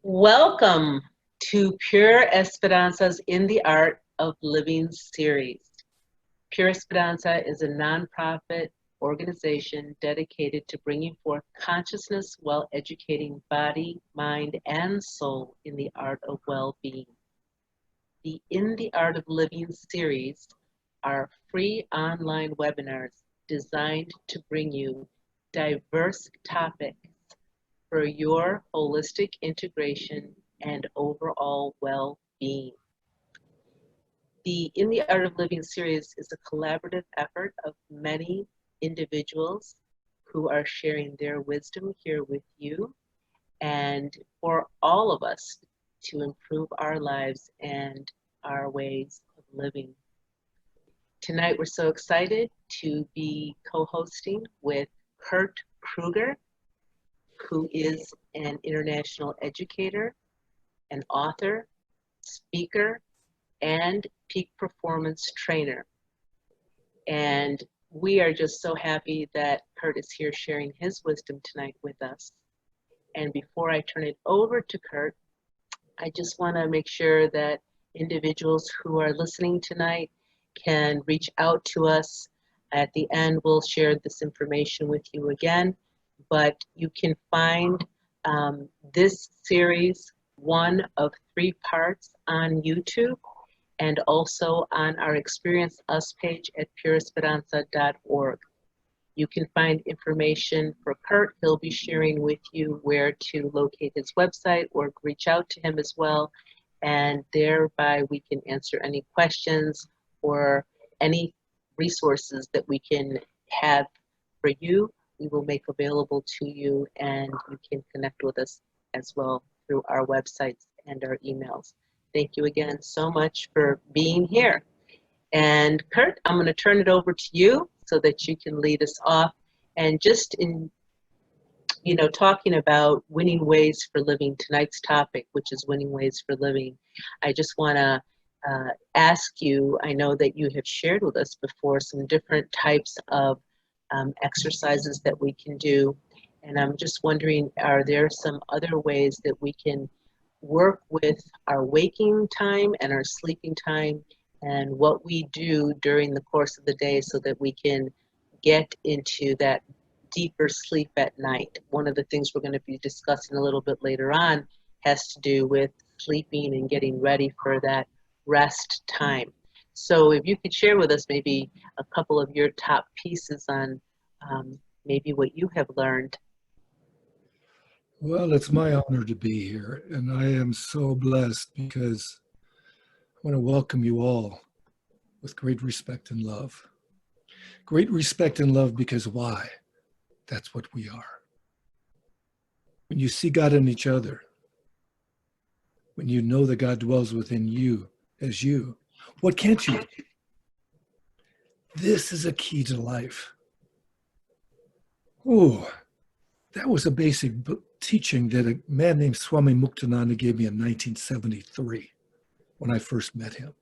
Welcome to Pure Esperanza's In the Art of Living series. Pure Esperanza is a nonprofit organization dedicated to bringing forth consciousness while educating body, mind, and soul in the art of well-being. The In the Art of Living series are free online webinars designed to bring you diverse topics for your holistic integration and overall well-being. The In the Art of Living series is a collaborative effort of many individuals who are sharing their wisdom here with you and for all of us to improve our lives and our ways of living. Tonight we're so excited to be co-hosting with Krueger, who is an international educator, an author, speaker, and peak performance trainer. And we are just so happy that Kurt is here sharing his wisdom tonight with us. And before I turn it over to Kurt, I just want to make sure that individuals who are listening tonight can reach out to us. At the end, we'll share this information with you again. But you can find this series, one of 3 parts, on YouTube and also on our Experience Us page at PureEsperanza.org. You can find information for Kurt. He'll be sharing with you where to locate his website or reach out to him as well. And thereby we can answer any questions or any resources that we can have for you. We will make available to you, and you can connect with us as well through our websites and our emails. Thank you again so much for being here. And Kurt, I'm going to turn it over to you so that you can lead us off. And just in, talking about winning ways for living, tonight's topic, which is winning ways for living, I just want to ask you, I know that you have shared with us before some different types of exercises that we can do. And I'm just wondering, are there some other ways that we can work with our waking time and our sleeping time and what we do during the course of the day so that we can get into that deeper sleep at night? One of the things we're going to be discussing a little bit later on has to do with sleeping and getting ready for that rest time. So if you could share with us maybe a couple of your top pieces on maybe what you have learned. Well, it's my honor to be here, and I am so blessed because I want to welcome you all with great respect and love. Great respect and love because why? That's what we are. When you see God in each other, when you know that God dwells within you as you, what can't you do? This is a key to life. Oh, that was a basic teaching that a man named Swami Muktananda gave me in 1973 when I first met him.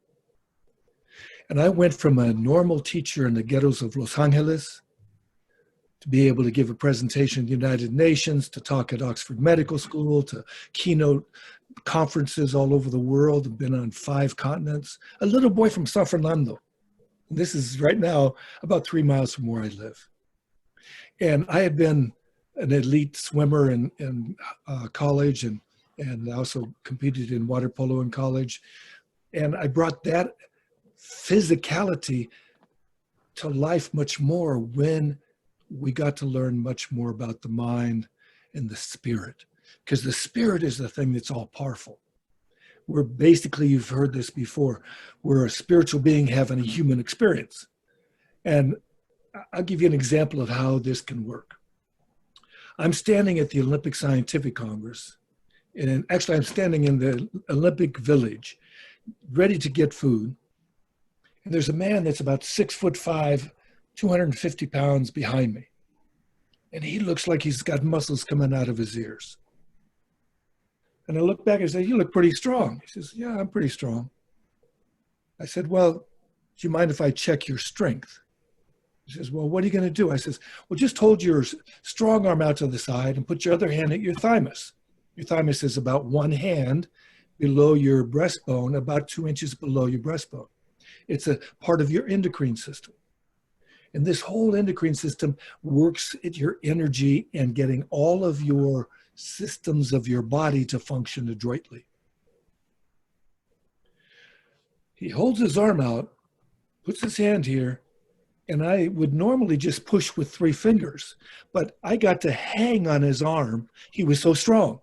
And I went from a normal teacher in the ghettos of Los Angeles to be able to give a presentation at the United Nations, to talk at Oxford Medical School, to keynote conferences all over the world. I've been on 5 continents. A little boy from San Fernando. This is right now about 3 miles from where I live. And I had been an elite swimmer in college and also competed in water polo in college. And I brought that physicality to life much more when we got to learn much more about the mind and the spirit. Because the spirit is the thing that's all powerful. We're basically, you've heard this before, we're a spiritual being having a human experience. And I'll give you an example of how this can work. I'm standing at the Olympic Scientific Congress, and actually I'm standing in the Olympic Village, ready to get food. And there's a man that's about 6'5", 250 pounds behind me. And he looks like he's got muscles coming out of his ears. And I look back and say, "You look pretty strong." He says, "Yeah, I'm pretty strong." I said, "Well, do you mind if I check your strength?" He says, "Well, what are you going to do?" I says, "Well, just hold your strong arm out to the side and put your other hand at your thymus." Your thymus is about one hand below your breastbone, about 2 inches below your breastbone. It's a part of your endocrine system. And this whole endocrine system works at your energy and getting all of your systems of your body to function adroitly. He holds his arm out, puts his hand here, and I would normally just push with 3 fingers, but I got to hang on his arm. He was so strong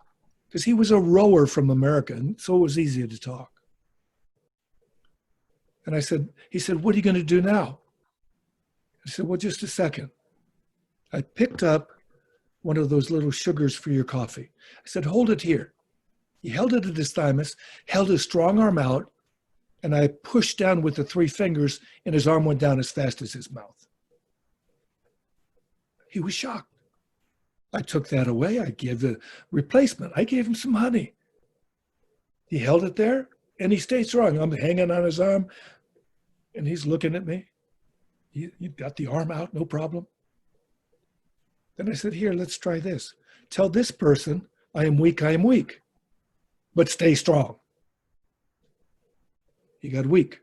because he was a rower from America, and so it was easy to talk. And he said, what are you going to do now? I said, well, just a second. I picked up one of those little sugars for your coffee. I said, hold it here. He held it at his thymus, held his strong arm out, and I pushed down with the 3 fingers, and his arm went down as fast as his mouth. He was shocked. I took that away. I gave the replacement. I gave him some honey. He held it there, and he stayed strong. I'm hanging on his arm, and he's looking at me. You got the arm out, no problem. Then I said, here, let's try this. Tell this person, I am weak, but stay strong. He got weak.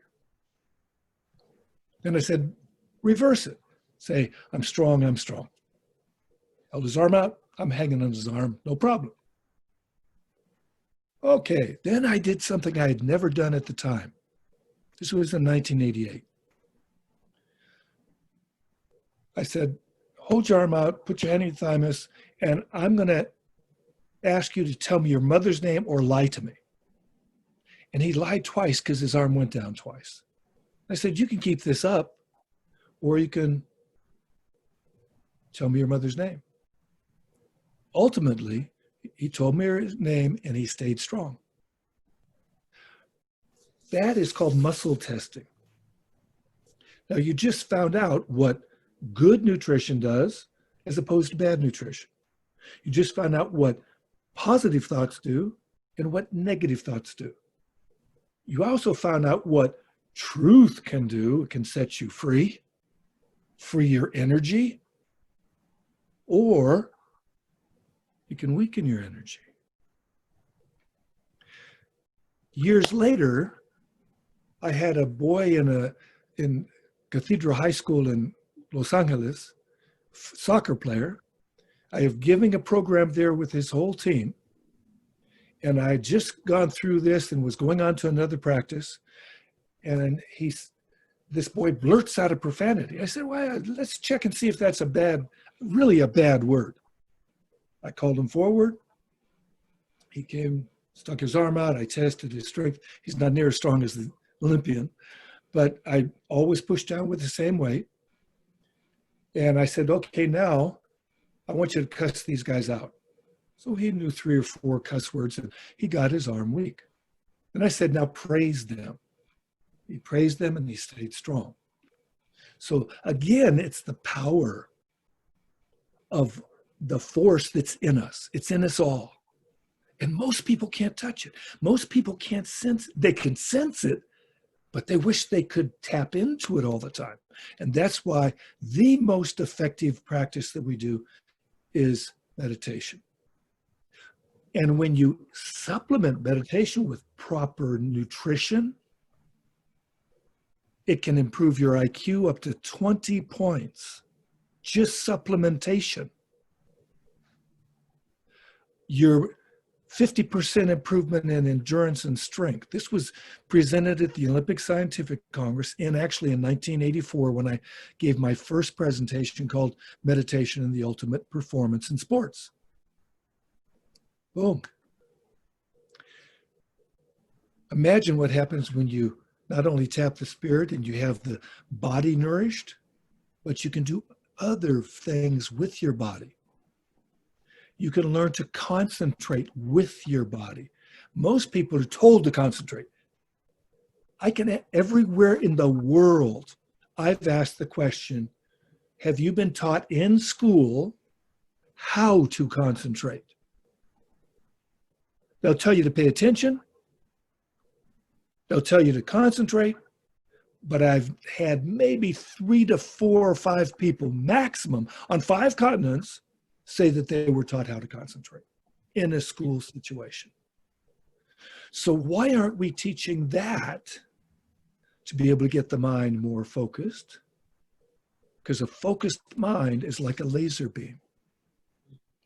Then I said, reverse it. Say, I'm strong. Held his arm out. I'm hanging on his arm. No problem. Okay. Then I did something I had never done at the time. This was in 1988. I said, hold your arm out, put your hand in your thymus, and I'm going to ask you to tell me your mother's name or lie to me. And he lied twice because his arm went down twice. I said, you can keep this up, or you can tell me your mother's name. Ultimately, he told me his name and he stayed strong. That is called muscle testing. Now, you just found out what good nutrition does as opposed to bad nutrition. You just found out what positive thoughts do and what negative thoughts do. You also found out what truth can do. It can set you free your energy, or you can weaken your energy. Years later, I had a boy in Cathedral High School in Los Angeles, soccer player. I have giving a program there with his whole team. And I had just gone through this and was going on to another practice. And this boy blurts out a profanity. I said, well, let's check and see if that's really a bad word. I called him forward. He came, stuck his arm out. I tested his strength. He's not near as strong as the Olympian, but I always push down with the same weight. And I said, okay, now I want you to cuss these guys out. So he knew 3 or 4 cuss words, and he got his arm weak. And I said, now praise them. He praised them and he stayed strong. So again, it's the power of the force that's in us. It's in us all. And most people can't touch it. Most people can't sense it. They can sense it, but they wish they could tap into it all the time. And that's why the most effective practice that we do is meditation. And when you supplement meditation with proper nutrition, it can improve your IQ up to 20 points. Just supplementation. Your 50% improvement in endurance and strength. This was presented at the Olympic Scientific Congress actually in 1984 when I gave my first presentation called Meditation and the Ultimate Performance in Sports. Boom. Imagine what happens when you not only tap the spirit and you have the body nourished, but you can do other things with your body. You can learn to concentrate with your body. Most people are told to concentrate. Everywhere in the world, I've asked the question, have you been taught in school how to concentrate? They'll tell you to pay attention. They'll tell you to concentrate. But I've had maybe 3 to 4 or 5 people maximum on 5 continents say that they were taught how to concentrate. in a school situation. So why aren't we teaching that to be able to get the mind more focused? Because a focused mind is like a laser beam.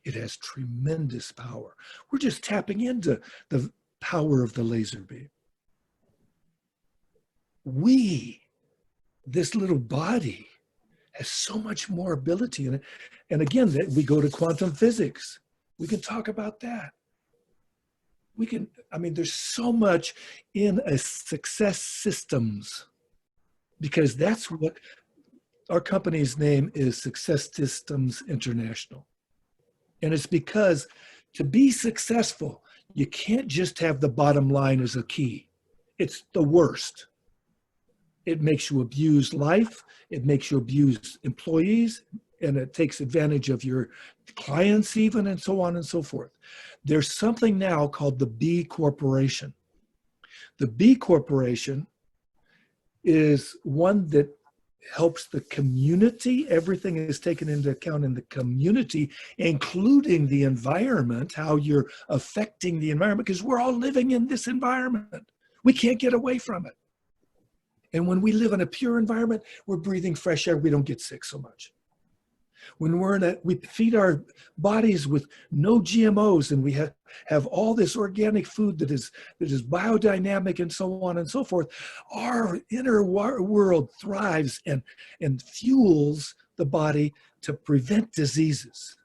It has tremendous power. We're just tapping into the power of the laser beam. This little body, has so much more ability in it. And again, we go to quantum physics. We can talk about that. There's so much in a success systems, because that's what our company's name is, Success Systems International. And it's because to be successful, you can't just have the bottom line as a key. It's the worst. It makes you abuse life. It makes you abuse employees, and it takes advantage of your clients even, and so on and so forth. There's something now called the B Corporation. The B Corporation is one that helps the community. Everything is taken into account in the community, including the environment, how you're affecting the environment, because we're all living in this environment. We can't get away from it. And when we live in a pure environment, we're breathing fresh air. We don't get sick so much. When we feed our bodies with no GMOs, and we have all this organic food that is biodynamic and so on and so forth, our inner world thrives and fuels the body to prevent diseases,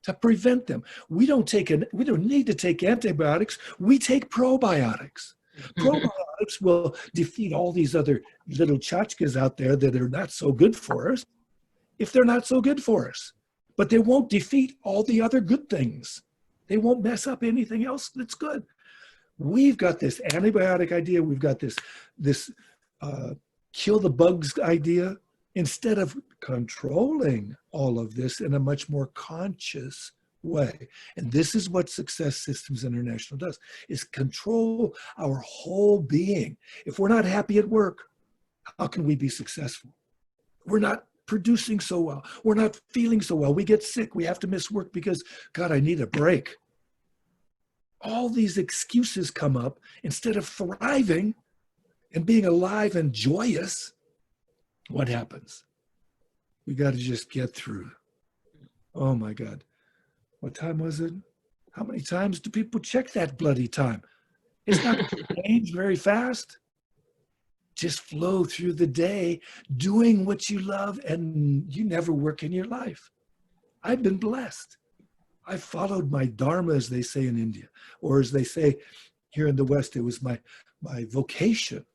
to prevent them. We don't need to take antibiotics. We take probiotics. Probiotics will defeat all these other little tchotchkes out there that are not so good for us, if they're not so good for us. But they won't defeat all the other good things. They won't mess up anything else that's good. We've got this antibiotic idea. We've got this kill the bugs idea, instead of controlling all of this in a much more conscious way. And this is what Success Systems International does, is control our whole being. If we're not happy at work, how can we be successful? We're not producing so well. We're not feeling so well. We get sick. We have to miss work because, God, I need a break. All these excuses come up instead of thriving and being alive and joyous. What happens? We got to just get through. Oh my God. What time was it? How many times do people check that bloody time? It's not going to change very fast. Just flow through the day doing what you love, and you never work in your life. I've been blessed. I followed my dharma, as they say in India, or as they say here in the West, it was my vocation.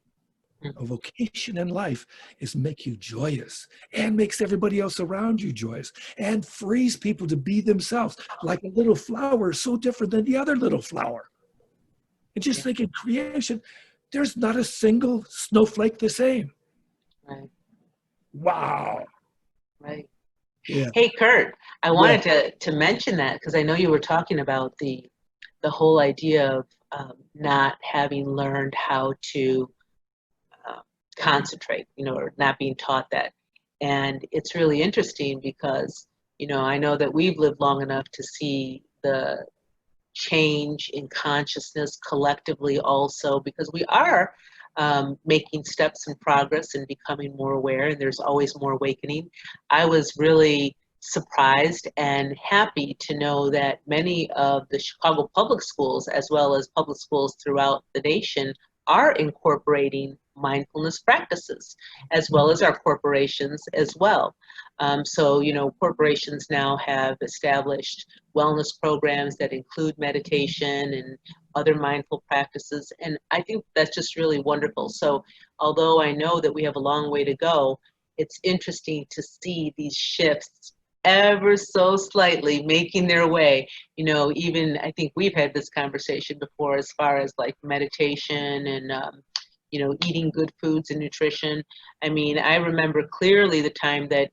A vocation in life is make you joyous, and makes everybody else around you joyous, and frees people to be themselves, like a little flower, so different than the other little flower. And just think, in creation, there's not a single snowflake the same. Right. Wow. Right. Yeah. Hey, Kurt, I wanted to mention that, because I know you were talking about the whole idea of not having learned how to concentrate, or not being taught that. And it's really interesting because, I know that we've lived long enough to see the change in consciousness collectively also, because we are making steps in progress and becoming more aware, and there's always more awakening. I was really surprised and happy to know that many of the Chicago public schools, as well as public schools throughout the nation, are incorporating mindfulness practices, as well as our corporations as well. So, corporations now have established wellness programs that include meditation and other mindful practices. And I think that's just really wonderful. So although I know that we have a long way to go, it's interesting to see these shifts ever so slightly making their way. Even I think we've had this conversation before, as far as like meditation and eating good foods and nutrition. I mean, I remember clearly the time that,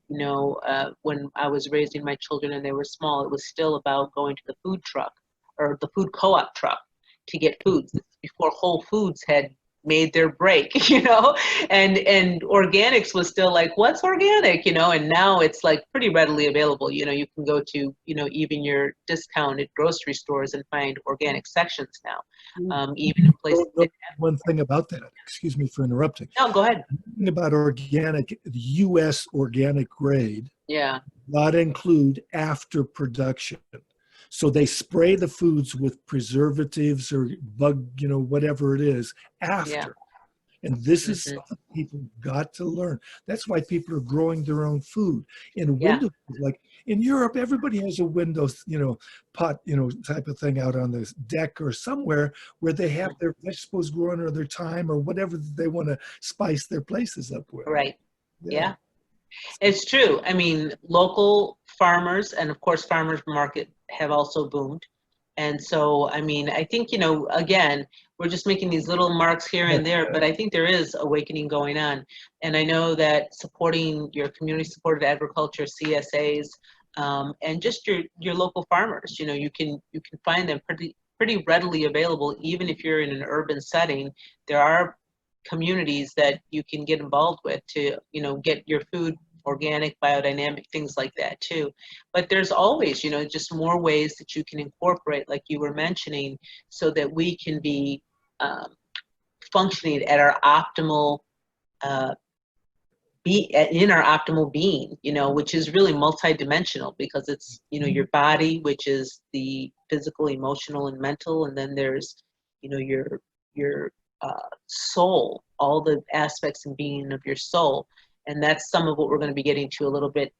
when I was raising my children and they were small, it was still about going to the food truck or the food co-op truck to get foods, before Whole Foods had made their break, you know, and organics was still like, what's organic, you know, and now it's like pretty readily available. You know, you can go to, you know, even your discounted grocery stores and find organic sections now, even in places. One thing about that, excuse me for interrupting. No, go ahead. Thing about organic, the U.S. organic grade, Yeah. not include after production. So they spray the foods with preservatives or bug, you know, whatever it is after. Yeah. And this is something people got to learn. That's why people are growing their own food. In windows, like in Europe, everybody has a windows, you know, pot, you know, type of thing out on the deck or somewhere where they have their vegetables growing or their thyme or whatever they want to spice their places up with. Right. Yeah. It's true. I mean, local farmers and of course farmers market have also boomed. And so, I mean, I think, you know, again, we're just making these little marks here and there, but I think there is awakening going on. And I know that supporting your community supported agriculture, CSAs, and just your local farmers, you know, you can find them pretty readily available, even if you're in an urban setting. There are communities that you can get involved with to, you know, get your food organic, biodynamic, things like that too. But there's always, you know, just more ways that you can incorporate, like you were mentioning, so that we can be functioning at our optimal, in our optimal being, you know, which is really multidimensional because it's, you know, your body, which is the physical, emotional, and mental, and then there's, you know, your soul, all the aspects and being of your soul. And that's some of what we're going to be getting to a little bit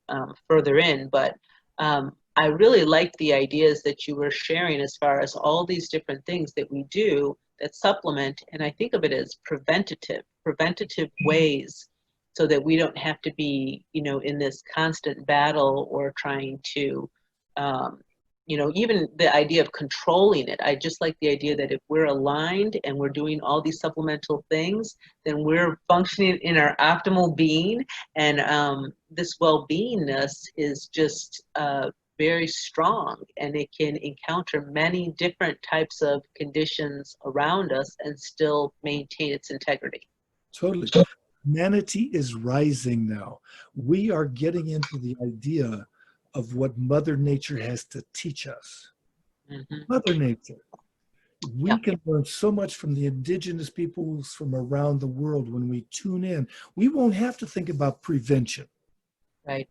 further in. But I really liked the ideas that you were sharing as far as all these different things that we do that supplement. And I think of it as preventative ways so that we don't have to be, you know, in this constant battle or trying to, you know, even the idea of controlling it. I just like the idea that if we're aligned and we're doing all these supplemental things, then we're functioning in our optimal being. And this well-beingness is just very strong, and it can encounter many different types of conditions around us and still maintain its integrity. Totally. Humanity is rising now. We are getting into the idea of what Mother Nature has to teach us. Mother Nature. We can learn so much from the indigenous peoples from around the world when we tune in. We won't have to think about prevention. Right.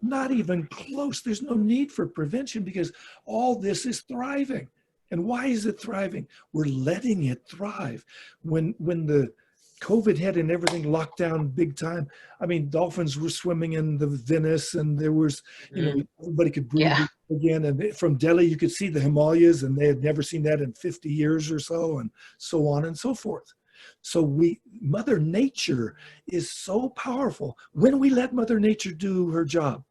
Not even close. There's no need for prevention because all this is thriving. And why is it thriving? We're letting it thrive. When the COVID hit and everything locked down big time. I mean, dolphins were swimming in the Venice, and there was, you know, everybody could breathe again. And from Delhi, you could see the Himalayas, and they had never seen that in 50 years or so, and so on and so forth. So Mother Nature is so powerful when we let Mother Nature do her job.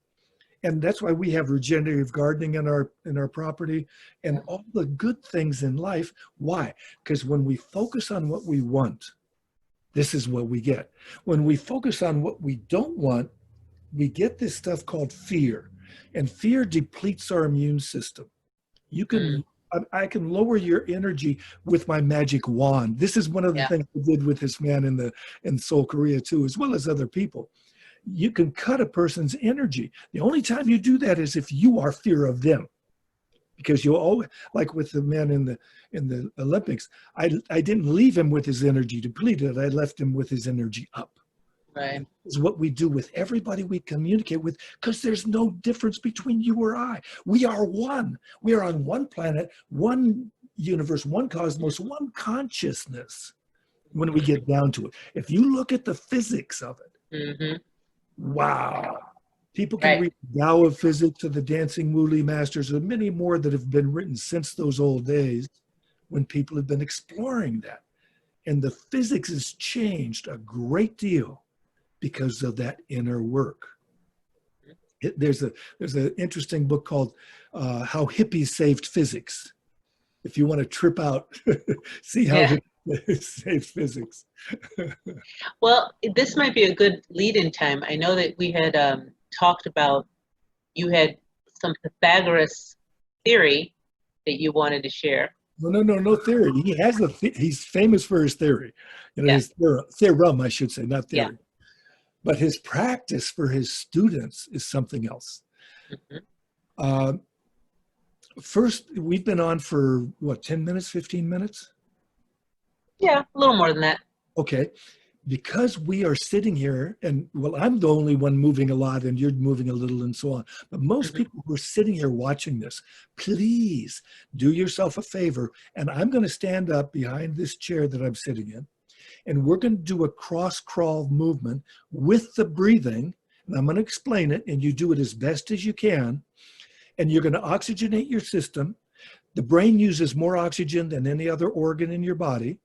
And that's why we have regenerative gardening in our property and all the good things in life. Why? Because when we focus on what we want, this is what we get. When we focus on what we don't want, we get this stuff called fear. And fear depletes our immune system. I can lower your energy with my magic wand. This is one of the things I did with this man in Seoul, Korea too, as well as other people. You can cut a person's energy. The only time you do that is if you are fear of them. Because you always, like with the man in the Olympics, I didn't leave him with his energy depleted. I left him with his energy up. Right. Is what we do with everybody we communicate with, because there's no difference between you or I. We are one. We are on one planet, one universe, one cosmos, one consciousness. When we get down to it, if you look at the physics of it, wow. People can read the Tao of Physics or the Dancing Wooly Masters or many more that have been written since those old days when people have been exploring that. And the physics has changed a great deal because of that inner work. There's an interesting book called How Hippies Saved Physics. If you want to trip out, see how hippies saved physics. Well, this might be a good lead-in time. I know that we had talked about, you had some Pythagoras theory that you wanted to share. No theory. He has he's famous for his theory. You know, Yeah, his theorem, I should say, not yeah. theory. But his practice for his students is something else. Mhm. Uh, First, we've been on for what, 10 minutes, 15 minutes? Yeah, a little more than that. Okay. Because we are sitting here, and well, I'm the only one moving a lot, and you're moving a little, and so on. But most Mhm. people who are sitting here watching this, please do yourself a favor. And I'm going to stand up behind this chair that I'm sitting in, and we're going to do a cross crawl movement with the breathing. And I'm going to explain it, and you do it as best as you can. And you're going to oxygenate your system. The brain uses more oxygen than any other organ in your body.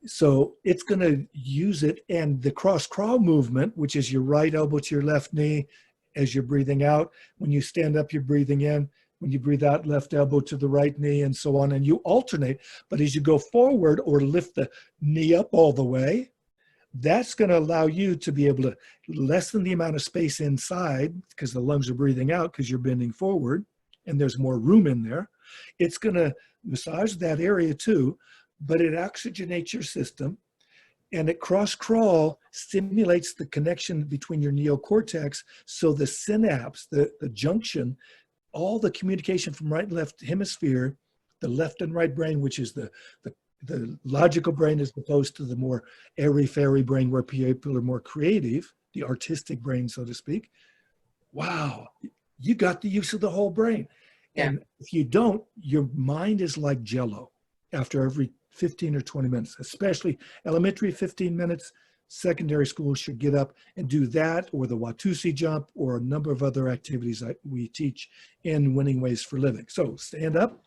So it's going to use it. And the cross crawl movement, which is your right elbow to your left knee as you're breathing out. When you stand up, you're breathing in. When you breathe out, left elbow to the right knee, and so on. And you alternate. But as you go forward or lift the knee up all the way, that's going to allow you to be able to lessen the amount of space inside because the lungs are breathing out because you're bending forward and there's more room in there. It's going to massage that area too, but it oxygenates your system, and it cross crawl stimulates the connection between your neocortex. So the synapse, the junction, all the communication from right and left hemisphere, the left and right brain, which is the logical brain as opposed to the more airy-fairy brain where people are more creative, the artistic brain, so to speak. Wow, you got the use of the whole brain. Yeah. And if you don't, your mind is like jello after every 15 or 20 minutes, especially elementary 15 minutes. Secondary school should get up and do that, or the Watusi jump, or a number of other activities that we teach in Winning Ways for Living. So stand up.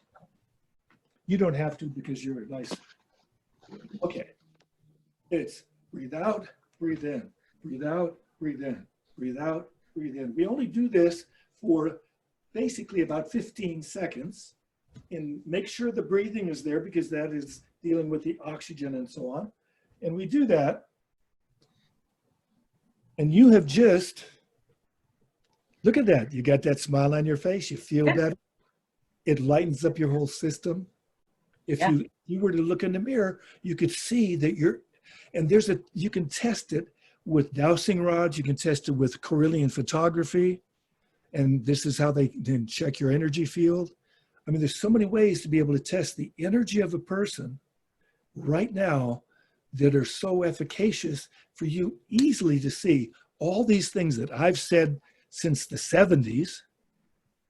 You don't have to because you're nice. Okay. It's breathe out, breathe in, breathe out, breathe in, breathe out, breathe in. We only do this for basically about 15 seconds, and make sure the breathing is there because that is dealing with the oxygen and so on. And we do that. And you have just, look at that. You got that smile on your face. You feel Yeah. better. It lightens up your whole system. If Yeah. you were to look in the mirror, you could see that and you can test it with dowsing rods. You can test it with Correlian photography. And this is how they then check your energy field. I mean, there's so many ways to be able to test the energy of a person right now that are so efficacious for you easily to see all these things that I've said since the 70s,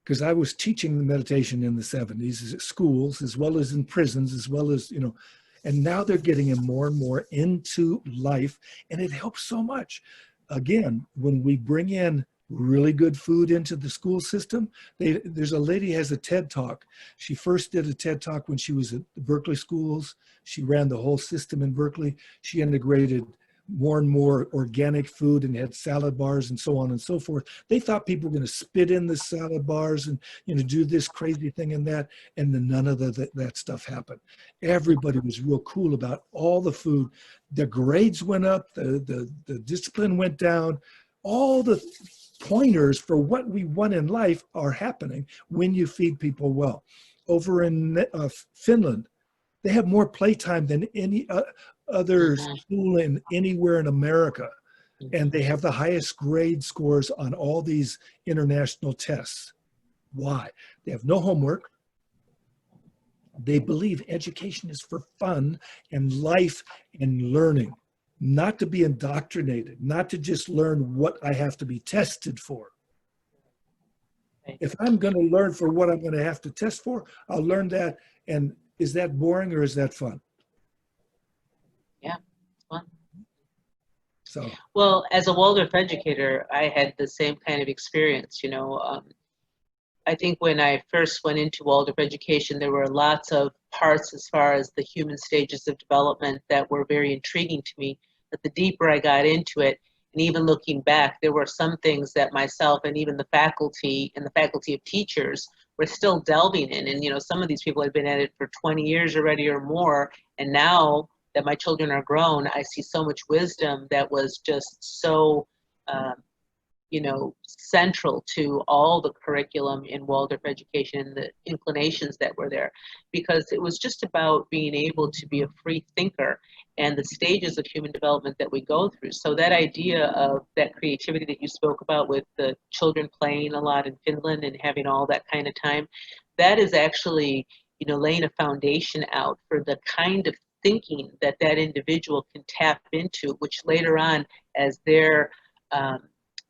because I was teaching the meditation in the 70s at schools, as well as in prisons, as well as, and now they're getting it more and more into life, and it helps so much. Again, when we bring in really good food into the school system, there's a lady has a TED Talk. She first did a TED Talk when she was at the Berkeley schools. She ran the whole system in Berkeley. She integrated more and more organic food and had salad bars and so on and so forth. They thought people were going to spit in the salad bars and do this crazy thing and that, and then none of that stuff happened. Everybody was real cool about all the food. The grades went up, the discipline went down. All the pointers for what we want in life are happening when you feed people well. Over in Finland, they have more playtime than any other Mhm. school in anywhere in America. And Mhm. they have the highest grade scores on all these international tests. Why? They have no homework. They believe education is for fun and life and learning, not to be indoctrinated, not to just learn what I have to be tested for. Right. If I'm going to learn for what I'm going to have to test for, I'll learn that. And is that boring or is that fun? Yeah. Fun. So, Well, as a Waldorf educator, I had the same kind of experience. I think when I first went into Waldorf education, there were lots of parts as far as the human stages of development that were very intriguing to me. But the deeper I got into it, and even looking back, there were some things that myself and even the faculty and the faculty of teachers were still delving in. And, some of these people had been at it for 20 years already or more. And now that my children are grown, I see so much wisdom that was just so central to all the curriculum in Waldorf education and the inclinations that were there, because it was just about being able to be a free thinker and the stages of human development that we go through. So that idea of that creativity that you spoke about with the children playing a lot in Finland and having all that kind of time, that is actually, laying a foundation out for the kind of thinking that individual can tap into, which later on, as their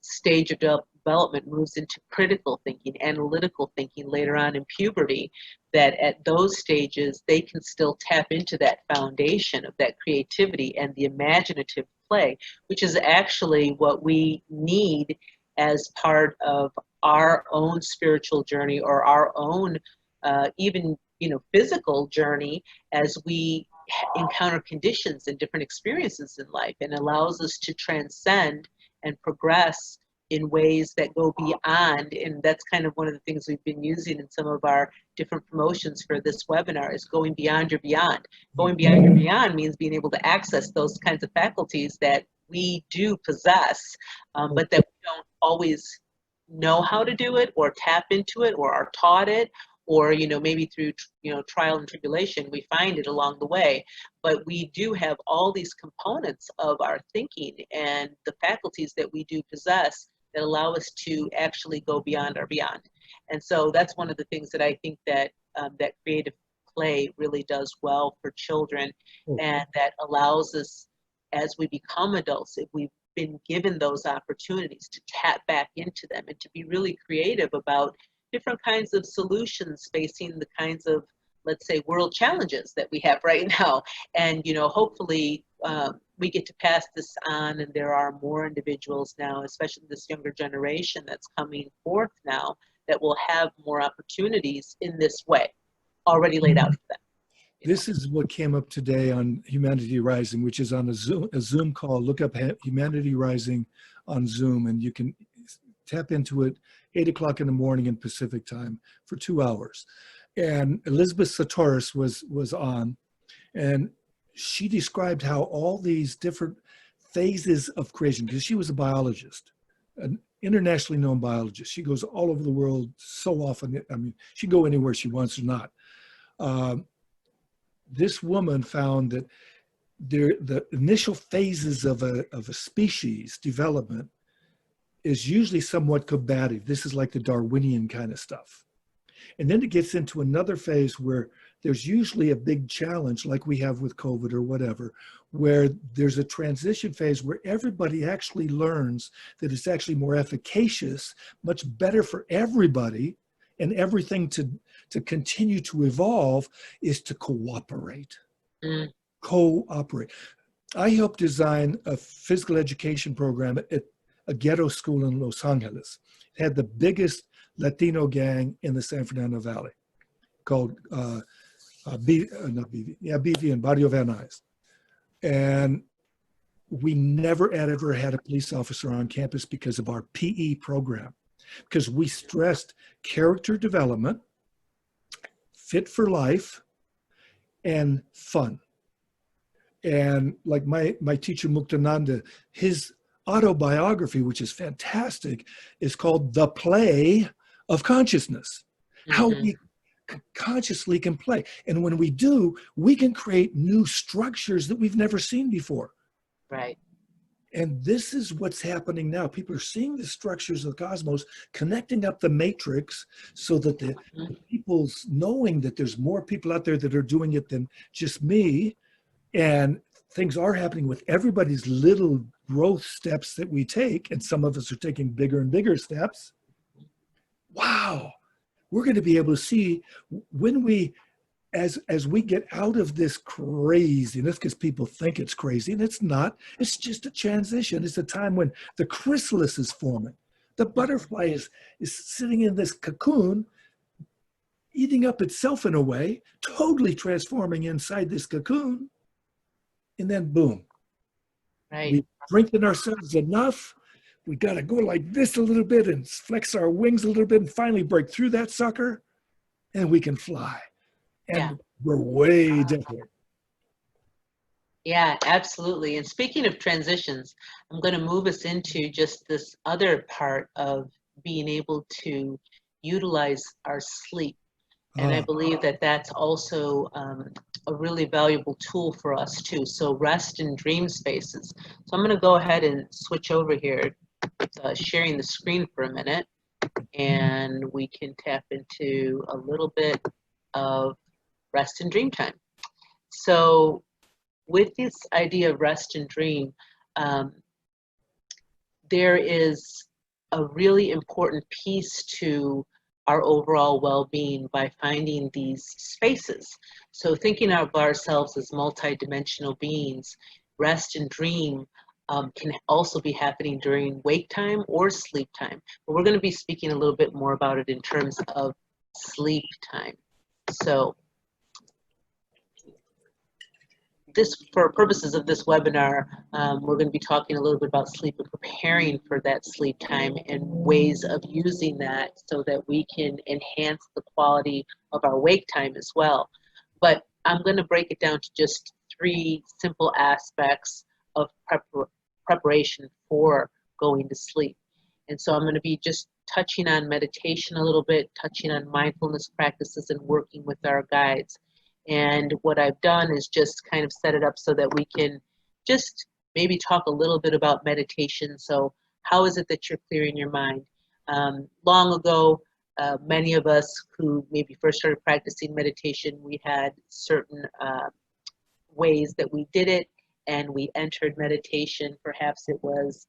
stage of development moves into critical thinking, analytical thinking later on in puberty, that at those stages they can still tap into that foundation of that creativity and the imaginative play, which is actually what we need as part of our own spiritual journey or our own even physical journey as we encounter conditions and different experiences in life, and allows us to transcend and progress in ways that go beyond. And that's kind of one of the things we've been using in some of our different promotions for this webinar, is going beyond your beyond. Going beyond your beyond means being able to access those kinds of faculties that we do possess, but that we don't always know how to do it or tap into it or are taught it, or maybe through trial and tribulation we find it along the way. But we do have all these components of our thinking and the faculties that we do possess that allow us to actually go beyond our beyond. And so that's one of the things that I think that that creative play really does well for children, and that allows us, as we become adults, if we've been given those opportunities, to tap back into them and to be really creative about different kinds of solutions facing the kinds of, let's say, world challenges that we have right now. And hopefully we get to pass this on, and there are more individuals now, especially this younger generation that's coming forth now, that will have more opportunities in this way already laid out for them. This is what came up today on Humanity Rising, which is on a Zoom call. Look up Humanity Rising on Zoom, and you can tap into it 8 o'clock in the morning in Pacific time for 2 hours. And Elizabeth Sartoris was on, and she described how all these different phases of creation, because she was a biologist, an internationally known biologist. She goes all over the world so often. I mean, she can go anywhere she wants or not. This woman found that the initial phases of a species development is usually somewhat combative. This is like the Darwinian kind of stuff. And then it gets into another phase where there's usually a big challenge, like we have with COVID or whatever, where there's a transition phase where everybody actually learns that it's actually more efficacious, much better for everybody, and everything to continue to evolve is to cooperate. Cooperate. I helped design a physical education program at a ghetto school in Los Angeles. It had the biggest Latino gang in the San Fernando Valley, called BV and Barrio Van Nuys. And we never ever had a police officer on campus because of our PE program, because we stressed character development, fit for life, and fun. And like my teacher Muktananda, his autobiography, which is fantastic, is called The Play of Consciousness. How we consciously can play. And when we do, we can create new structures that we've never seen before. Right. And this is what's happening now. People are seeing the structures of the cosmos, connecting up the matrix so that the people's knowing that there's more people out there that are doing it than just me. And things are happening with everybody's little growth steps that we take. And some of us are taking bigger and bigger steps. Wow. We're going to be able to see when we, as we get out of this craziness, because people think it's crazy, and it's not. It's just a transition. It's a time when the chrysalis is forming. The butterfly is sitting in this cocoon, eating up itself in a way, totally transforming inside this cocoon. And then boom. Right. We strengthen ourselves enough. We got to go like this a little bit and flex our wings a little bit and finally break through that sucker, and we can fly. And we're way different. Yeah, absolutely. And speaking of transitions, I'm going to move us into just this other part of being able to utilize our sleep. And I Ah, believe that that's also a really valuable tool for us too. So rest and dream spaces. So I'm going to go ahead and switch over here, sharing the screen for a minute, and we can tap into a little bit of rest and dream time. So with this idea of rest and dream, um, there is a really important piece to our overall well-being by finding these spaces. So thinking of ourselves as multidimensional beings, rest and dream can also be happening during wake time or sleep time. But we're going to be speaking a little bit more about it in terms of sleep time. So this, for purposes of this webinar, we're going to be talking a little bit about sleep and preparing for that sleep time and ways of using that so that we can enhance the quality of our wake time as well. But I'm going to break it down to just 3 simple aspects of preparation for going to sleep. And so I'm going to be just touching on meditation a little bit, touching on mindfulness practices, and working with our guides. And what I've done is just kind of set it up so that we can just maybe talk a little bit about meditation. So how is it that you're clearing your mind? Long ago, many of us who maybe first started practicing meditation, we had certain ways that we did it, and we entered meditation. Perhaps it was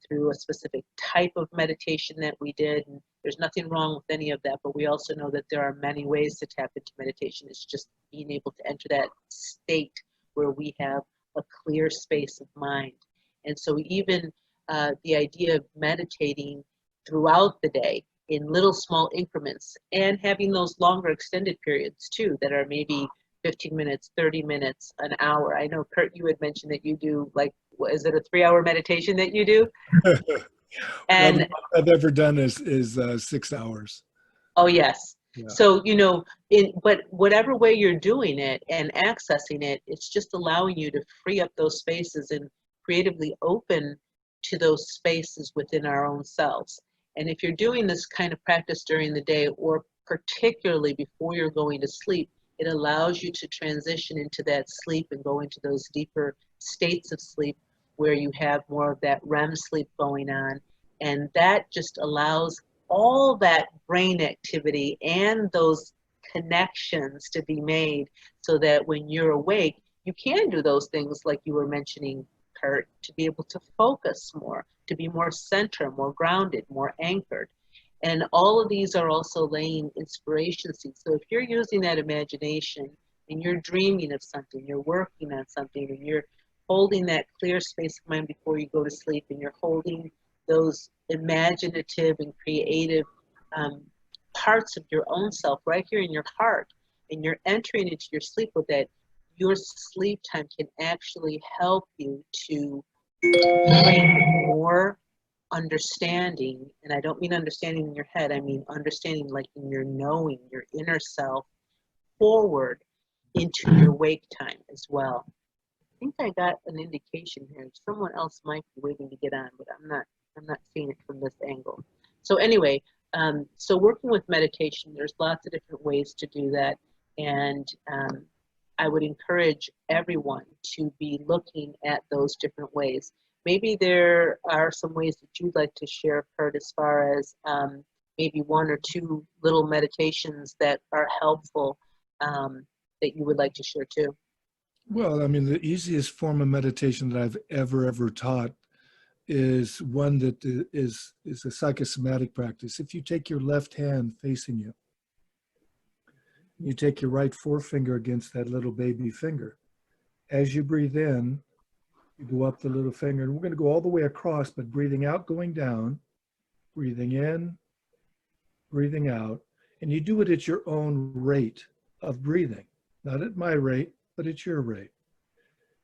through a specific type of meditation that we did, and there's nothing wrong with any of that, but we also know that there are many ways to tap into meditation. It's just being able to enter that state where we have a clear space of mind. And so even the idea of meditating throughout the day in little small increments, and having those longer extended periods too that are maybe 15 minutes, 30 minutes, an hour. I know, Kurt, you had mentioned that you do, like, is it a 3-hour meditation that you do? well, the And most I've ever done is 6 hours. oh, yes. Yeah. So, but whatever way you're doing it and accessing it, it's just allowing you to free up those spaces and creatively open to those spaces within our own selves. And if you're doing this kind of practice during the day, or particularly before you're going to sleep, it allows you to transition into that sleep and go into those deeper states of sleep where you have more of that REM sleep going on. And that just allows all that brain activity and those connections to be made so that when you're awake, you can do those things like you were mentioning, Kurt, to be able to focus more, to be more centered, more grounded, more anchored. And all of these are also laying inspiration seeds. So if you're using that imagination and you're dreaming of something, you're working on something, and you're holding that clear space of mind before you go to sleep, and you're holding those imaginative and creative parts of your own self right here in your heart, and you're entering into your sleep with that, your sleep time can actually help you to bring more understanding. And I don't mean understanding in your head, I mean understanding like in your knowing, your inner self, forward into your wake time as well. I think I got an indication here. Someone else might be waiting to get on, but I'm not seeing it from this angle. So anyway, so working with meditation, there's lots of different ways to do that. And I would encourage everyone to be looking at those different ways. Maybe there are some ways that you'd like to share, Kurt, as far as maybe 1 or 2 little meditations that are helpful that you would like to share too. Well, I mean, the easiest form of meditation that I've ever taught is one that is a psychosomatic practice. If you take your left hand facing you, you take your right forefinger against that little baby finger. As you breathe in, you go up the little finger, and we're going to go all the way across, but breathing out, going down, breathing in, breathing out, and you do it at your own rate of breathing, not at my rate, but at your rate.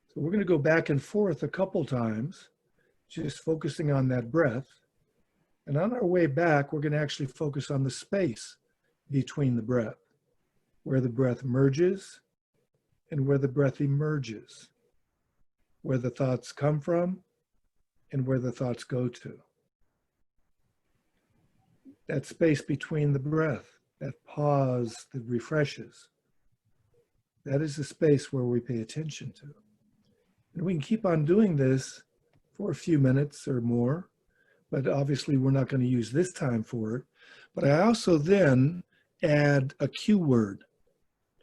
So we're going to go back and forth a couple times, just focusing on that breath. And on our way back, we're going to actually focus on the space between the breath, where the breath merges and where the breath emerges. where the thoughts come from and where the thoughts go to. That space between the breath, that pause that refreshes, that is the space where we pay attention to. And we can keep on doing this for a few minutes or more, but obviously we're not going to use this time for it. But I also then add a cue word,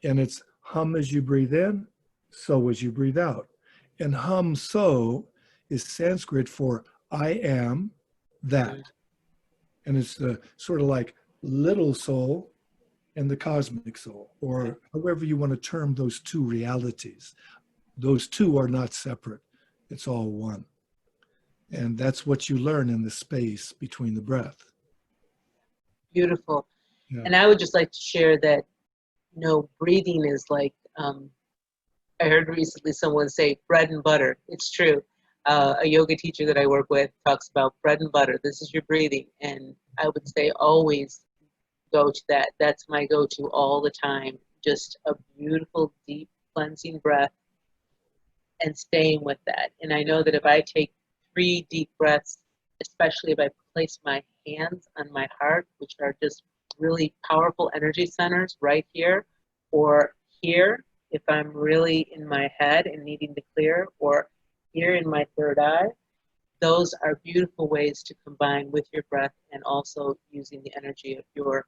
and it's hum as you breathe in, so as you breathe out. And hum so is Sanskrit for I am that. And it's the sort of like little soul and the cosmic soul, or however you want to term those two realities. Those two are not separate. It's all one. And that's what you learn in the space between the breath. Beautiful. Yeah. And I would just like to share that, breathing is like, I heard recently someone say bread and butter. It's true. A yoga teacher that I work with talks about bread and butter. This is your breathing. And I would say always go to that. That's my go-to all the time. Just a beautiful, deep, cleansing breath and staying with that. And I know that if I take 3 deep breaths, especially if I place my hands on my heart, which are just really powerful energy centers right here, or here, if I'm really in my head and needing to clear, or here in my third eye, those are beautiful ways to combine with your breath and also using the energy of your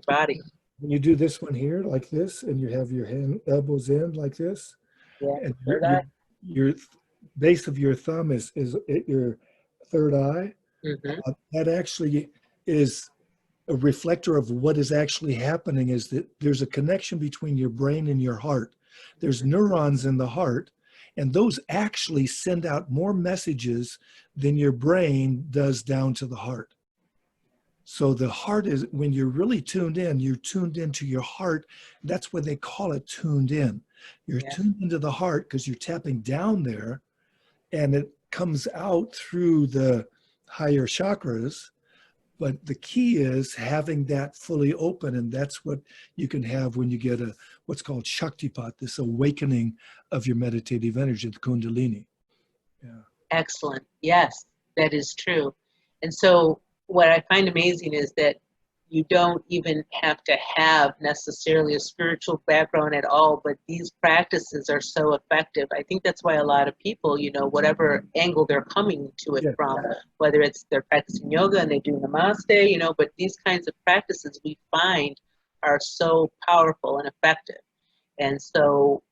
body. When you do this one here, like this, and you have your elbows in like this, Yeah, and third eye. your base of your thumb is at your third eye, that actually is a reflector of what is actually happening. Is that there's a connection between your brain and your heart. There's neurons in the heart, and those actually send out more messages than your brain does down to the heart. So the heart is, when you're really tuned in, you're tuned into your heart. That's what they call it, tuned in. You're tuned into the heart because you're tapping down there, and it comes out through the higher chakras. But the key is having that fully open, and that's what you can have when you get what's called Shaktipat, this awakening of your meditative energy, the Kundalini. Yeah. Excellent. Yes, that is true. And so what I find amazing is that you don't even have to have necessarily a spiritual background at all, but these practices are so effective. I think that's why a lot of people, whatever angle they're coming to it from, whether it's they're practicing yoga and they do namaste, but these kinds of practices we find are so powerful and effective. And so,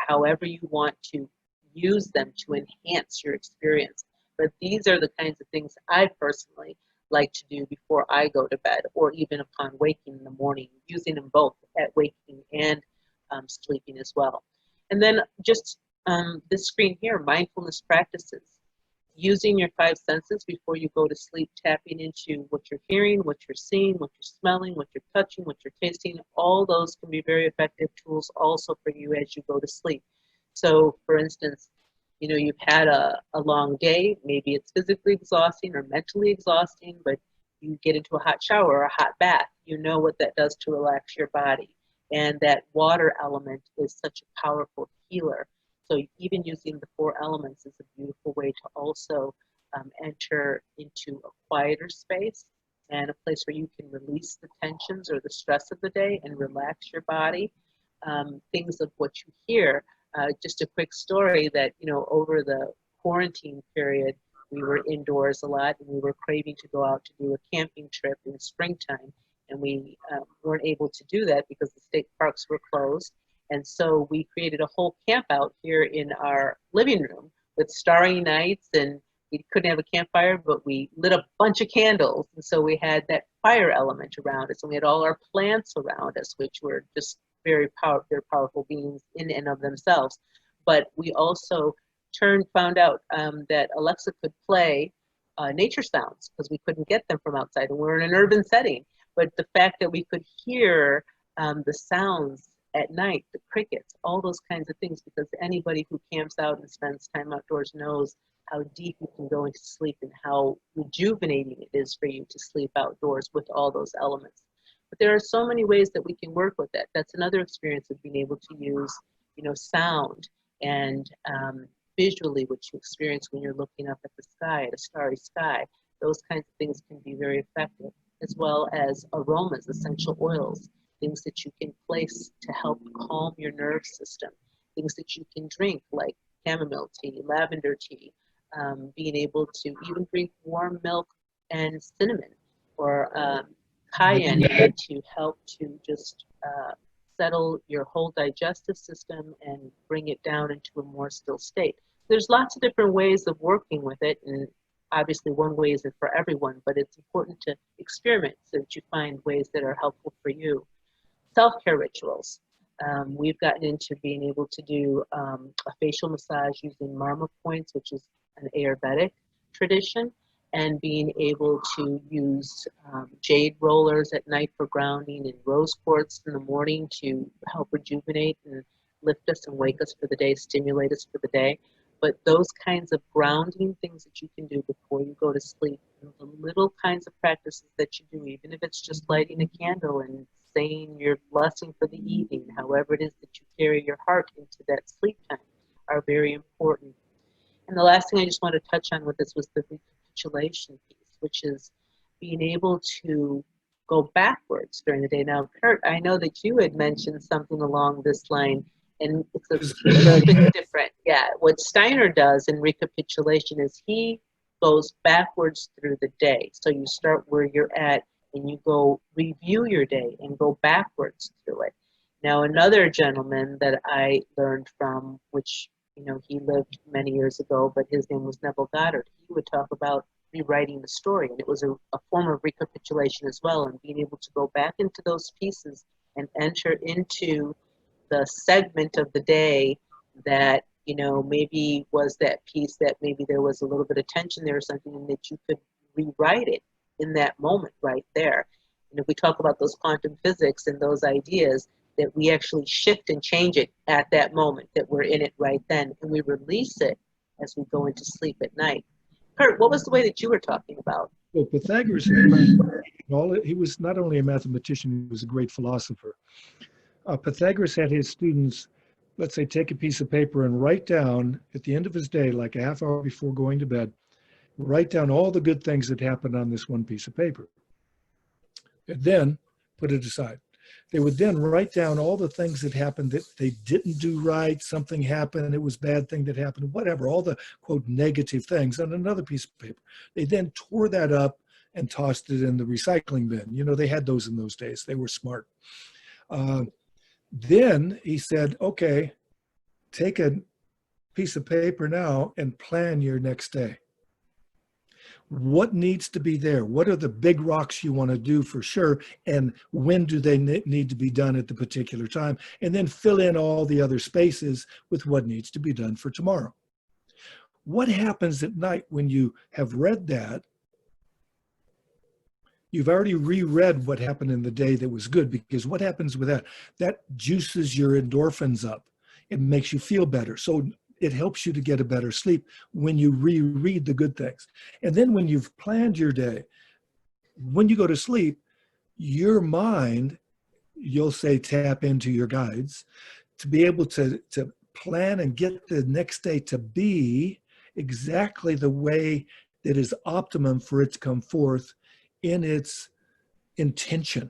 however you want to use them to enhance your experience. But these are the kinds of things I personally like to do before I go to bed, or even upon waking in the morning, using them both at waking and sleeping as well. And then just this screen here, mindfulness practices. Using your 5 senses before you go to sleep, tapping into what you're hearing, what you're seeing, what you're smelling, what you're touching, what you're tasting. All those can be very effective tools also for you as you go to sleep. So, for instance, you've had a long day. Maybe it's physically exhausting or mentally exhausting, but you get into a hot shower or a hot bath. You know what that does to relax your body. And that water element is such a powerful healer. So even using the 4 elements is a beautiful way to also enter into a quieter space and a place where you can release the tensions or the stress of the day and relax your body. Things of what you hear. Just a quick story that, over the quarantine period, we were indoors a lot and we were craving to go out to do a camping trip in the springtime. And we weren't able to do that because the state parks were closed. And so we created a whole camp out here in our living room with starry nights, and we couldn't have a campfire, but we lit a bunch of candles. And so we had that fire element around us, and we had all our plants around us, which were just very powerful beings in and of themselves. But we also found out that Alexa could play nature sounds because we couldn't get them from outside, and we're in an urban setting. But the fact that we could hear the sounds at night, the crickets, all those kinds of things, because anybody who camps out and spends time outdoors knows how deep you can go into sleep and how rejuvenating it is for you to sleep outdoors with all those elements. But there are so many ways that we can work with that. That's another experience of being able to use, sound and visually what you experience when you're looking up at the sky, at a starry sky. Those kinds of things can be very effective, as well as aromas, essential oils, things that you can place to help calm your nerve system, things that you can drink like chamomile tea, lavender tea, being able to even drink warm milk and cinnamon or cayenne to help to just settle your whole digestive system and bring it down into a more still state. There's lots of different ways of working with it, and obviously one way isn't for everyone, but it's important to experiment so that you find ways that are helpful for you. Self-care rituals. We've gotten into being able to do a facial massage using marma points, which is an Ayurvedic tradition, and being able to use jade rollers at night for grounding and rose quartz in the morning to help rejuvenate and lift us and wake us for the day, stimulate us for the day. But those kinds of grounding things that you can do before you go to sleep, and the little kinds of practices that you do, even if it's just lighting a candle and saying your blessing for the evening, however it is that you carry your heart into that sleep time, are very important. And the last thing I just want to touch on with this was the recapitulation piece, which is being able to go backwards during the day. Now, Kurt, I know that you had mentioned something along this line, and it's a little bit different. Yeah, what Steiner does in recapitulation is he goes backwards through the day. So you start where you're at and you go review your day and go backwards through it. Now, another gentleman that I learned from, which he lived many years ago, but his name was Neville Goddard. He would talk about rewriting the story, and it was a form of recapitulation as well, and being able to go back into those pieces and enter into the segment of the day that maybe was that piece that maybe there was a little bit of tension there or something, and that you could rewrite it in that moment right there. And if we talk about those quantum physics and those ideas, that we actually shift and change it at that moment, that we're in it right then, and we release it as we go into sleep at night. Kurt, what was the way that you were talking about? Well, Pythagoras, he was not only a mathematician, he was a great philosopher. Pythagoras had his students, let's say, take a piece of paper and write down at the end of his day, like a half hour before going to bed, write down all the good things that happened on this one piece of paper, and then put it aside. They would then write down all the things that happened that they didn't do right, something happened, it was a bad thing that happened, whatever, all the, quote, negative things on another piece of paper. They then tore that up and tossed it in the recycling bin. They had those in those days. They were smart. Then he said, okay, take a piece of paper now and plan your next day. What needs to be there? What are the big rocks you want to do for sure? And when do they need to be done at the particular time? And then fill in all the other spaces with what needs to be done for tomorrow. What happens at night when you have read that? You've already reread what happened in the day that was good, because what happens with that? That juices your endorphins up. It makes you feel better. So it helps you to get a better sleep when you reread the good things. And then when you've planned your day, when you go to sleep, your mind, you'll say tap into your guides, to be able to plan and get the next day to be exactly the way that is optimum for it to come forth in its intention.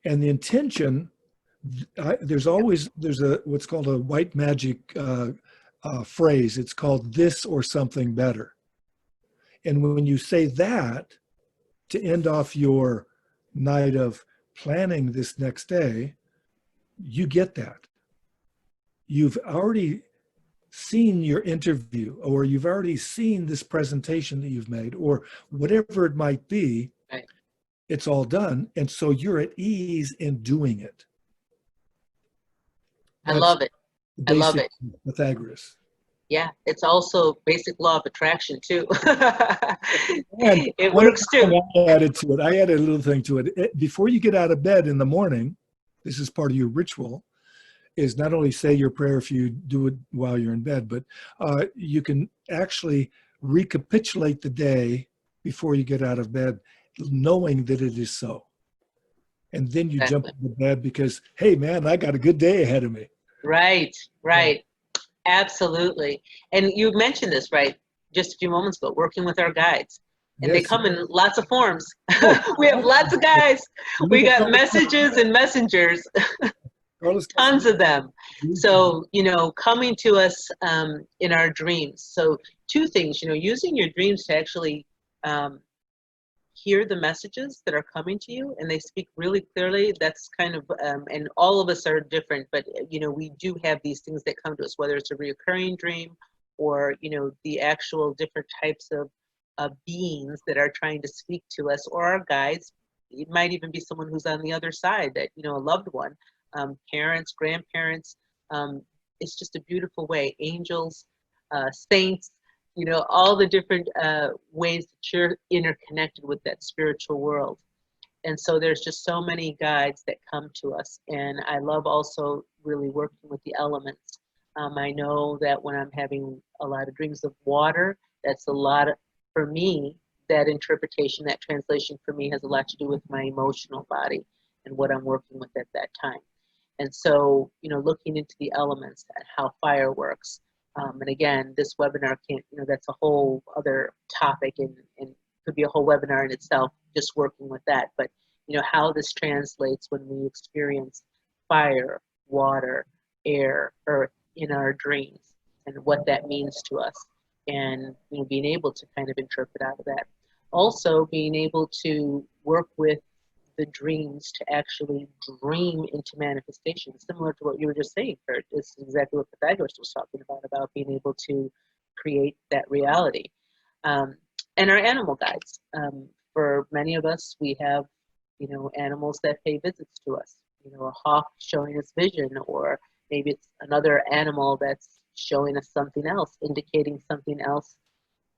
And the intention, there's a what's called a white magic phrase. It's called this or something better. And when you say that to end off your night of planning this next day, you get that. You've already seen your interview, or you've already seen this presentation that you've made, or whatever it might be. Right. It's all done. And so you're at ease in doing it. I love it. I love it. Pythagoras. Yeah, it's also basic law of attraction too. It works too. I added a little thing to it. Before you get out of bed in the morning, this is part of your ritual, is not only say your prayer if you do it while you're in bed, but you can actually recapitulate the day before you get out of bed, knowing that it is so. And then you jump into bed because, hey man, I got a good day ahead of me. Right, right. Absolutely. And you mentioned this, right, just a few moments ago, working with our guides. And they Yes. come in lots of forms. Oh, We have lots of guides. We look at got messages and messengers, Carlos tons of them. Castaneda. So, coming to us in our dreams. So two things, using your dreams to actually hear the messages that are coming to you, and they speak really clearly. That's kind of, and all of us are different, but we do have these things that come to us, whether it's a reoccurring dream or the actual different types of beings that are trying to speak to us, or our guides. It might even be someone who's on the other side, that a loved one, parents, grandparents. It's just a beautiful way. Angels, saints, all the different ways that you're interconnected with that spiritual world. And so there's just so many guides that come to us. And I love also really working with the elements. I know that when I'm having a lot of dreams of water, that's a lot of, for me, that interpretation, that translation for me has a lot to do with my emotional body and what I'm working with at that time. And so, looking into the elements and how fire works. And again, this webinar can't, that's a whole other topic, and could be a whole webinar in itself, just working with that. But, how this translates when we experience fire, water, air, earth in our dreams, and what that means to us. And, being able to kind of interpret out of that. Also, being able to work with the dreams to actually dream into manifestation, similar to what you were just saying, Kurt. This is exactly what Pythagoras was talking about being able to create that reality. And our animal guides. For many of us, we have, animals that pay visits to us. A hawk showing us vision, or maybe it's another animal that's showing us something else, indicating something else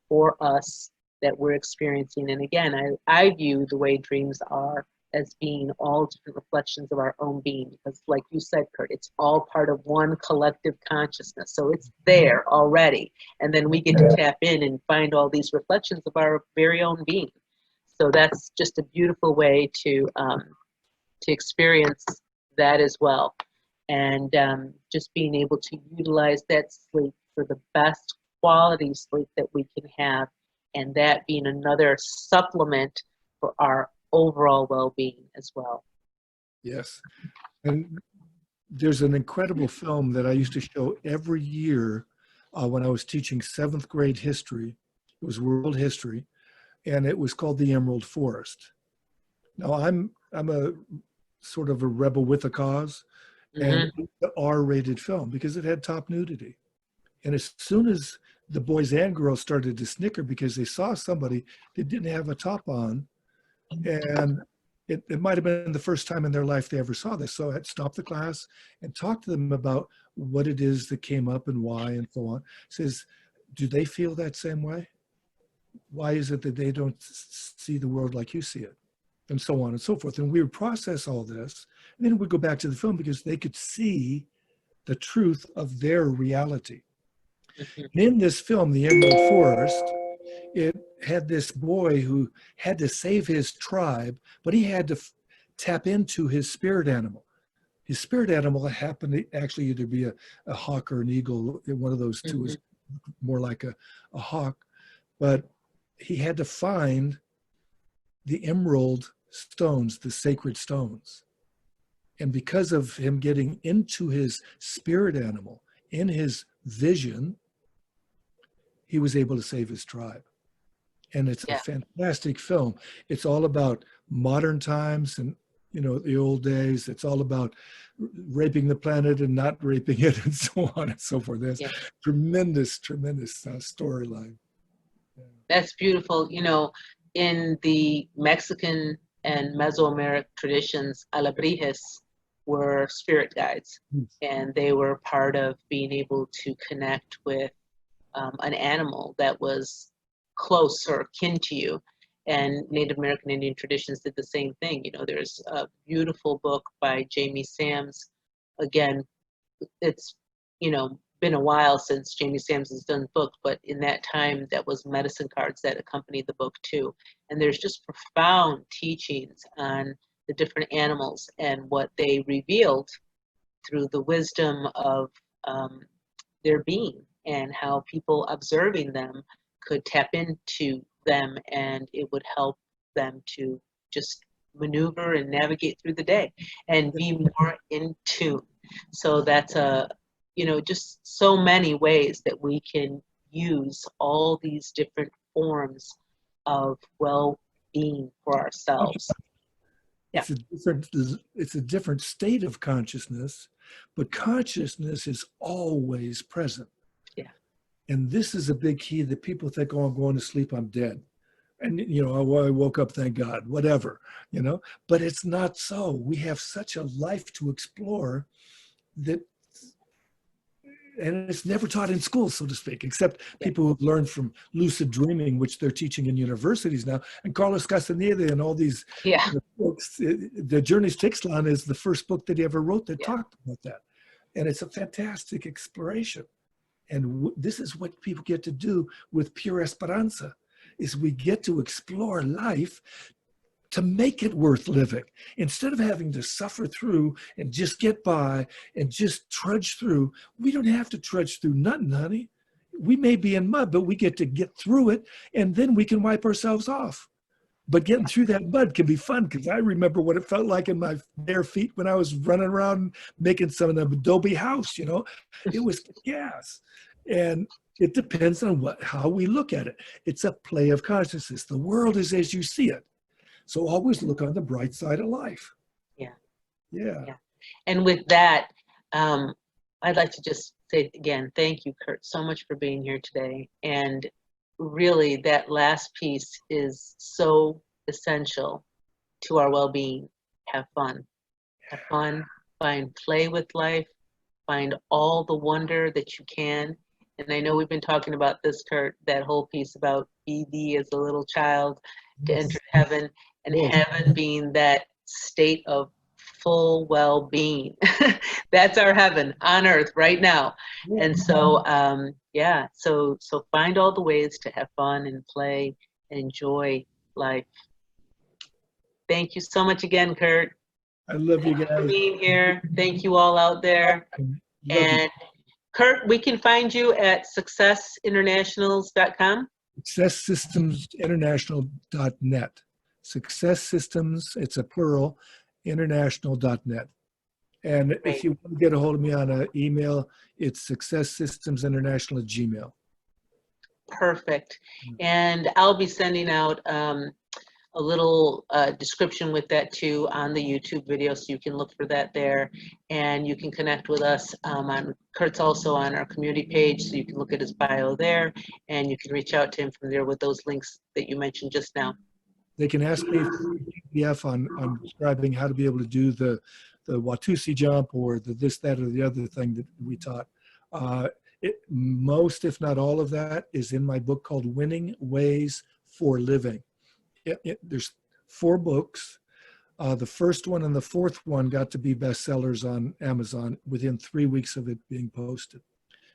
for us that we're experiencing. And again, I view the way dreams are as being all different reflections of our own being, because like you said, Kurt, it's all part of one collective consciousness. So it's there already. And then we get to tap in and find all these reflections of our very own being. So that's just a beautiful way to experience that as well. And just being able to utilize that sleep for the best quality sleep that we can have, and that being another supplement for our overall well-being as well. Yes. And there's an incredible film that I used to show every year when I was teaching 7th grade history. It was world history, and it was called The Emerald Forest. Now, I'm a sort of a rebel with a cause, and Mm-hmm. the R-rated film because it had top nudity. And as soon as the boys and girls started to snicker because they saw somebody that didn't have a top on, and it might have been the first time in their life they ever saw this. So I had stopped the class and talked to them about what it is that came up and why and so on. Says, do they feel that same way? Why is it that they don't see the world like you see it? And so on and so forth. And we would process all this. And then we'd go back to the film because they could see the truth of their reality. Mm-hmm. And in this film, The Emerald Forest, it had this boy who had to save his tribe, but he had to tap into his spirit animal. His spirit animal happened to actually either be a hawk or an eagle. One of those two is more like a hawk. But he had to find the emerald stones, the sacred stones. And because of him getting into his spirit animal, in his vision, he was able to save his tribe. And it's a fantastic film. It's all about modern times and, the old days. It's all about raping the planet and not raping it and so on and so forth. There's tremendous storyline. Yeah. That's beautiful. In the Mexican and Mesoamerican traditions, alebrijes were spirit guides, and they were part of being able to connect with an animal that was close or kin to you. And Native American Indian traditions did the same thing. There's a beautiful book by Jamie Sams. Again, it's, been a while since Jamie Sams has done books, but in that time, that was medicine cards that accompanied the book too. And there's just profound teachings on the different animals and what they revealed through the wisdom of their being, and how people observing them could tap into them, and it would help them to just maneuver and navigate through the day and be more in tune. So that's just so many ways that we can use all these different forms of well-being for ourselves. Yeah. It's a different state of consciousness, but consciousness is always present. Yeah. And this is a big key that people think, oh, I'm going to sleep, I'm dead. And, I woke up, thank God, whatever, but it's not so. We have such a life to explore and it's never taught in school, so to speak, except people who've learned from lucid dreaming, which they're teaching in universities now. And Carlos Castaneda and all these books, The Journey's Tixlan is the first book that he ever wrote that talked about that. And it's a fantastic exploration. And this is what people get to do with PureEsperanza, is we get to explore life to make it worth living. Instead of having to suffer through and just get by and just trudge through, we don't have to trudge through nothing, honey. We may be in mud, but we get to get through it, and then we can wipe ourselves off. But getting through that mud can be fun, because I remember what it felt like in my bare feet when I was running around making some of the adobe house, It was gas. And it depends on how we look at it. It's a play of consciousness. The world is as you see it. So always look on the bright side of life. Yeah. And with that, I'd like to just say again, thank you, Kurt, so much for being here today. And really, that last piece is so essential to our well-being. Have fun. Have fun. Find play with life. Find all the wonder that you can. And I know we've been talking about this, Kurt, that whole piece about be thee as a little child to enter heaven, and heaven being that state of full well-being. That's our heaven on earth right now. And so, so find all the ways to have fun and play and enjoy life. Thank you so much again, Kurt. I love you guys. Thank you for being here. Thank you all out there. And Kurt, we can find you at successinternationals.com. SuccessSystemsInternational.net. Success Systems, it's a plural, international.net. And if you want to get a hold of me on an email, it's successsystemsinternational@gmail. Perfect. And I'll be sending out a little description with that too on the YouTube video, so you can look for that there, and you can connect with us on Kurt's also on our community page, so you can look at his bio there, and you can reach out to him from there with those links that you mentioned just now. They can ask me for a PDF on describing how to be able to do the Watusi jump, or the this, that, or the other thing that we taught. Most, if not all of that, is in my book called Winning Ways for Living. There's 4 books. The first one and the fourth one got to be bestsellers on Amazon within 3 weeks of it being posted.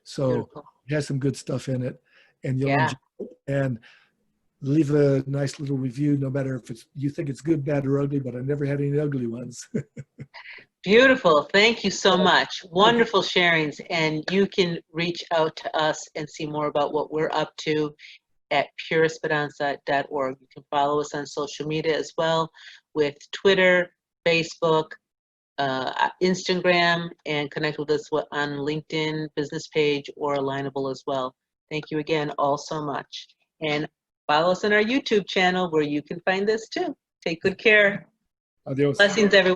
So Beautiful. It has some good stuff in it, and you'll enjoy it. And leave a nice little review, no matter if you think it's good, bad, or ugly, but I never had any ugly ones. Beautiful. Thank you so much. Wonderful sharings. And you can reach out to us and see more about what we're up to at PureEsperanza.org. You can follow us on social media as well, with Twitter, Facebook, Instagram, and connect with us on LinkedIn business page or Alignable as well. Thank you again all so much. And follow us on our YouTube channel where you can find this too. Take good care. Adios. Blessings, everyone.